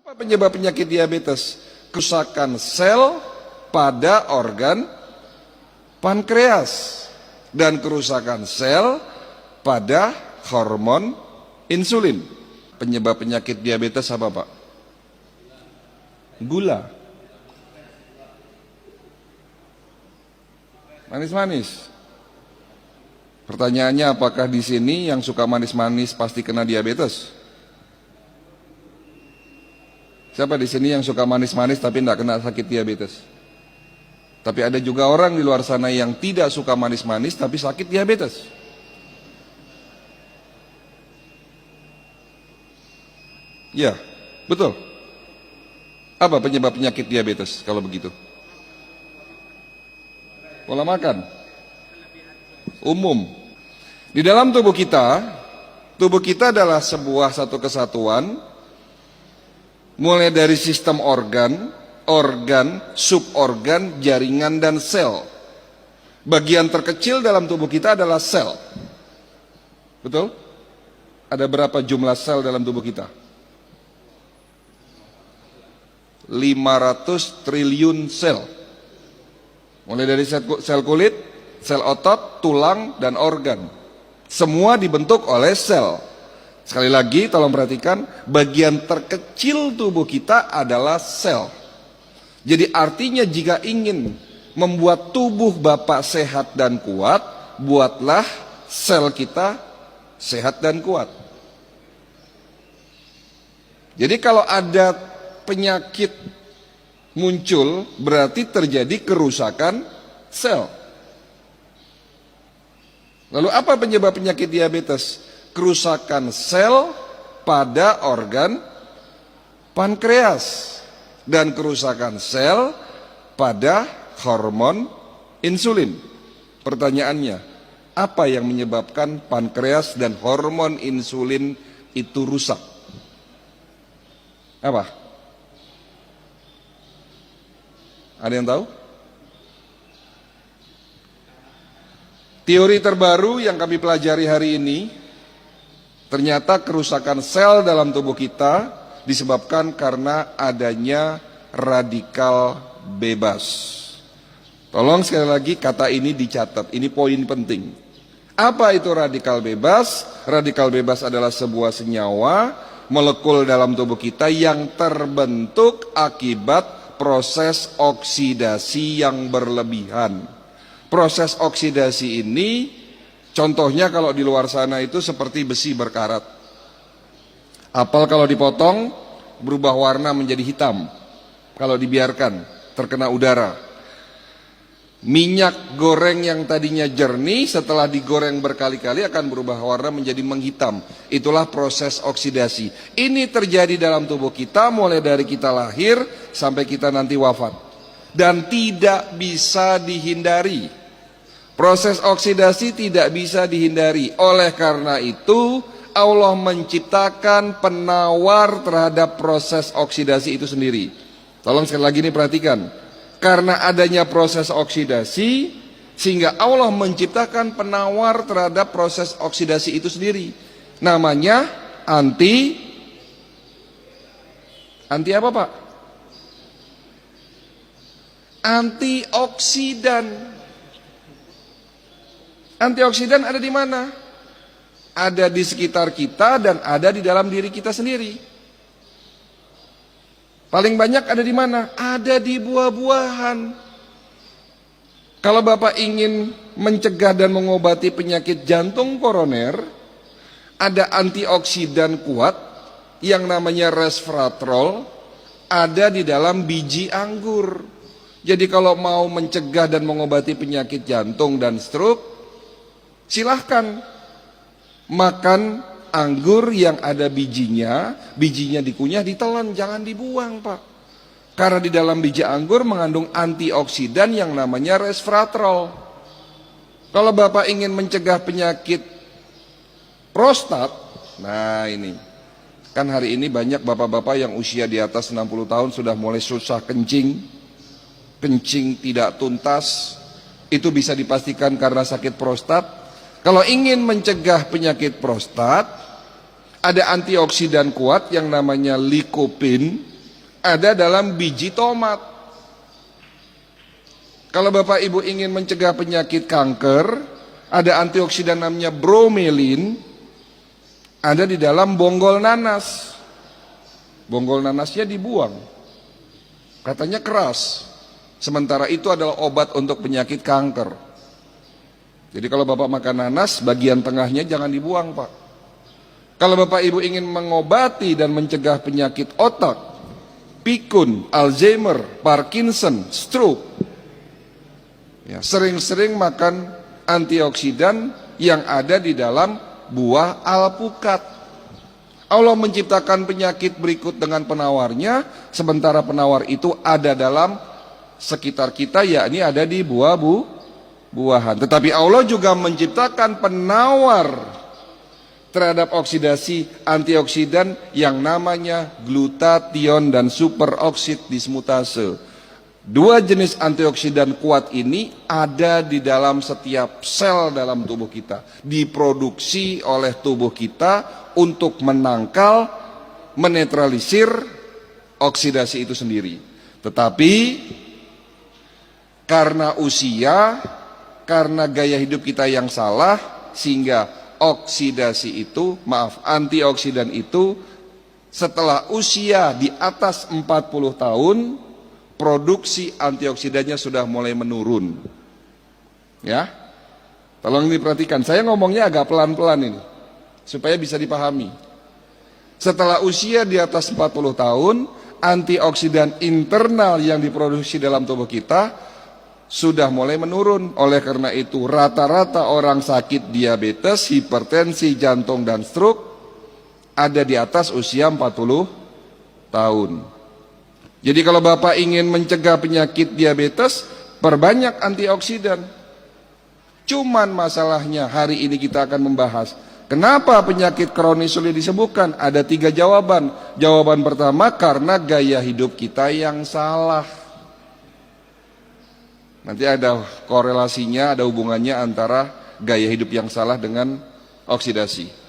Apa penyebab penyakit diabetes? Kerusakan sel pada organ pankreas dan kerusakan sel pada hormon insulin. Penyebab penyakit diabetes apa, Pak? Gula. Manis-manis. Pertanyaannya, apakah di sini yang suka manis-manis pasti kena diabetes? Siapa di sini yang suka manis-manis tapi tidak kena sakit diabetes? Tapi ada juga orang di luar sana yang tidak suka manis-manis tapi sakit diabetes. Ya, betul. Apa penyebab penyakit diabetes kalau begitu? Pola makan. Umum. Di dalam tubuh kita adalah sebuah satu kesatuan, mulai dari sistem organ, suborgan, jaringan, dan sel. Bagian terkecil dalam tubuh kita adalah sel. Betul? Ada berapa jumlah sel dalam tubuh kita? 500 triliun sel. Mulai dari sel kulit, sel otot, tulang, dan organ. Semua dibentuk oleh sel. Sekali lagi tolong perhatikan, bagian terkecil tubuh kita adalah sel. Jadi artinya jika ingin membuat tubuh Bapak sehat dan kuat, buatlah sel kita sehat dan kuat. Jadi kalau ada penyakit muncul, berarti terjadi kerusakan sel. Lalu apa penyebab penyakit diabetes? Kerusakan sel pada organ pankreas dan kerusakan sel pada hormon insulin. Pertanyaannya, apa yang menyebabkan pankreas dan hormon insulin itu rusak? Apa? Ada yang tahu? Teori terbaru yang kami pelajari hari ini, ternyata kerusakan sel dalam tubuh kita disebabkan karena adanya radikal bebas. Tolong sekali lagi kata ini dicatat, ini poin penting. Apa itu radikal bebas? Radikal bebas adalah sebuah senyawa molekul dalam tubuh kita yang terbentuk akibat proses oksidasi yang berlebihan. Proses oksidasi ini contohnya kalau di luar sana itu seperti besi berkarat. Apel kalau dipotong berubah warna menjadi hitam kalau dibiarkan terkena udara. Minyak goreng yang tadinya jernih setelah digoreng berkali-kali akan berubah warna menjadi menghitam. Itulah proses oksidasi. Ini terjadi dalam tubuh kita mulai dari kita lahir sampai kita nanti wafat. Dan tidak bisa dihindari. Proses oksidasi tidak bisa dihindari. Oleh karena itu Allah menciptakan penawar terhadap proses oksidasi itu sendiri. Tolong sekali lagi ini perhatikan. Karena adanya proses oksidasi, sehingga Allah menciptakan penawar terhadap proses oksidasi itu sendiri. Namanya anti apa, Pak? Antioksidan. Antioksidan ada di mana? Ada di sekitar kita dan ada di dalam diri kita sendiri. Paling banyak ada di mana? Ada di buah-buahan. Kalau Bapak ingin mencegah dan mengobati penyakit jantung koroner, ada antioksidan kuat yang namanya resveratrol, ada di dalam biji anggur. Jadi kalau mau mencegah dan mengobati penyakit jantung dan stroke, silahkan makan anggur yang ada bijinya dikunyah, ditelan, jangan dibuang, Pak. Karena di dalam biji anggur mengandung antioksidan yang namanya resveratrol. Kalau Bapak ingin mencegah penyakit prostat, nah ini, kan hari ini banyak bapak-bapak yang usia di atas 60 tahun sudah mulai susah kencing tidak tuntas, itu bisa dipastikan karena sakit prostat. Kalau ingin mencegah penyakit prostat, ada antioksidan kuat yang namanya lycopene. ada dalam biji tomat. Kalau Bapak Ibu ingin mencegah penyakit kanker, ada antioksidan namanya bromelin, ada di dalam bonggol nanas. Bonggol nanasnya dibuang, katanya keras. Sementara itu adalah obat untuk penyakit kanker. Jadi kalau Bapak makan nanas, bagian tengahnya jangan dibuang, Pak. Kalau Bapak Ibu ingin mengobati dan mencegah penyakit otak, pikun, Alzheimer, Parkinson, stroke, ya, sering-sering makan antioksidan yang ada di dalam buah alpukat. Allah menciptakan penyakit berikut dengan penawarnya, sementara penawar itu ada dalam sekitar kita, yakni ada di buah-buahan. Tetapi Allah juga menciptakan penawar terhadap oksidasi antioksidan yang namanya glutathione dan superoksid dismutase. Dua jenis antioksidan kuat ini ada di dalam setiap sel dalam tubuh kita, diproduksi oleh tubuh kita untuk menangkal, menetralisir oksidasi itu sendiri. Tetapi karena usia, karena gaya hidup kita yang salah, sehingga antioksidan itu setelah usia di atas 40 tahun, produksi antioksidannya sudah mulai menurun. Ya, tolong diperhatikan, saya ngomongnya agak pelan-pelan ini, supaya bisa dipahami. Setelah usia di atas 40 tahun, antioksidan internal yang diproduksi dalam tubuh kita sudah mulai menurun. Oleh karena itu rata-rata orang sakit diabetes, hipertensi, jantung dan stroke ada di atas usia 40 tahun. Jadi kalau Bapak ingin mencegah penyakit diabetes, perbanyak antioksidan. Cuman masalahnya hari ini kita akan membahas kenapa penyakit kronis sulit disembuhkan. Ada 3 jawaban. Jawaban pertama, karena gaya hidup kita yang salah. Nanti ada korelasinya, ada hubungannya antara gaya hidup yang salah dengan oksidasi.